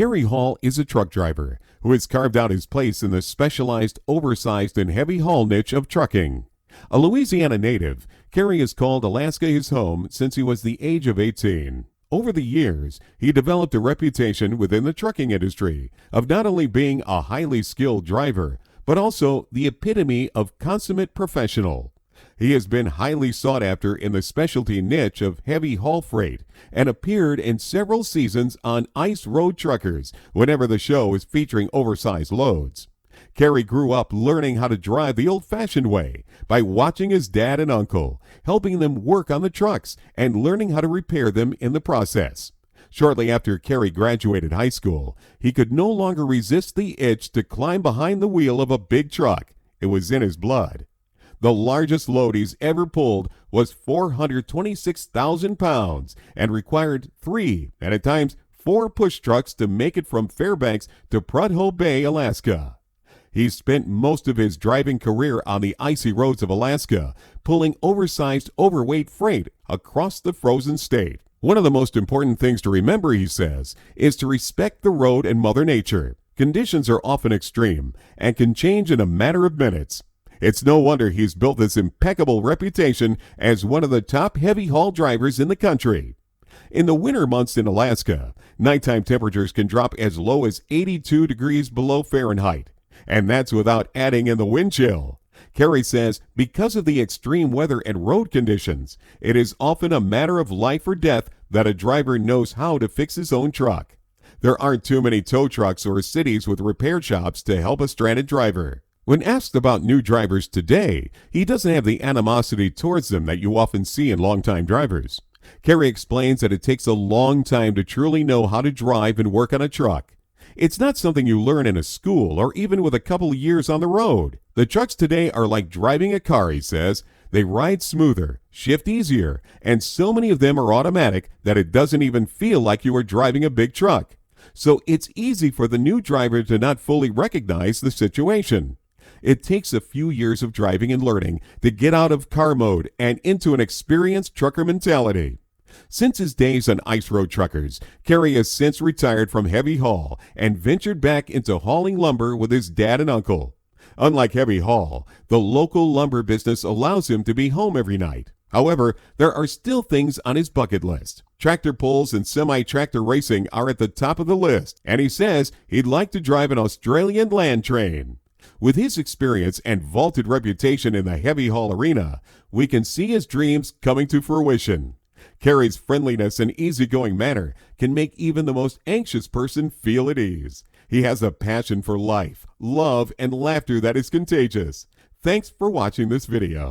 Carey Hall is a truck driver who has carved out his place in the specialized, oversized, and heavy haul niche of trucking. A Louisiana native, Carey has called Alaska his home since he was the age of 18. Over the years, he developed a reputation within the trucking industry of not only being a highly skilled driver, but also the epitome of consummate professional. He has been highly sought after in the specialty niche of heavy haul freight and appeared in several seasons on Ice Road Truckers whenever the show is featuring oversized loads. Carey grew up learning how to drive the old-fashioned way by watching his dad and uncle, helping them work on the trucks and learning how to repair them in the process. Shortly after Carey graduated high school, he could no longer resist the itch to climb behind the wheel of a big truck. It was in his blood. The largest load he's ever pulled was 426,000 pounds and required 3, and at times 4 push trucks to make it from Fairbanks to Prudhoe Bay, Alaska. He's spent most of his driving career on the icy roads of Alaska, pulling oversized, overweight freight across the frozen state. One of the most important things to remember, he says, is to respect the road and Mother Nature. Conditions are often extreme and can change in a matter of minutes. It's no wonder he's built this impeccable reputation as one of the top heavy haul drivers in the country. In the winter months in Alaska, nighttime temperatures can drop as low as 82 degrees below Fahrenheit, and that's without adding in the wind chill. Carey says because of the extreme weather and road conditions, it is often a matter of life or death that a driver knows how to fix his own truck. There aren't too many tow trucks or cities with repair shops to help a stranded driver. When asked about new drivers today, he doesn't have the animosity towards them that you often see in longtime drivers. Carey explains that it takes a long time to truly know how to drive and work on a truck. It's not something you learn in a school or even with a couple of years on the road. The trucks today are like driving a car, he says. They ride smoother, shift easier, and so many of them are automatic that it doesn't even feel like you are driving a big truck. So it's easy for the new driver to not fully recognize the situation. It takes a few years of driving and learning to get out of car mode and into an experienced trucker mentality. Since his days on Ice Road Truckers, Carey has since retired from heavy haul and ventured back into hauling lumber with his dad and uncle. Unlike heavy haul, the local lumber business allows him to be home every night. However, there are still things on his bucket list. Tractor pulls and semi-tractor racing are at the top of the list, and he says he'd like to drive an Australian land train. With his experience and vaulted reputation in the heavy haul arena, we can see his dreams coming to fruition. Carey's friendliness and easygoing manner can make even the most anxious person feel at ease. He has a passion for life, love, and laughter that is contagious. Thanks for watching this video.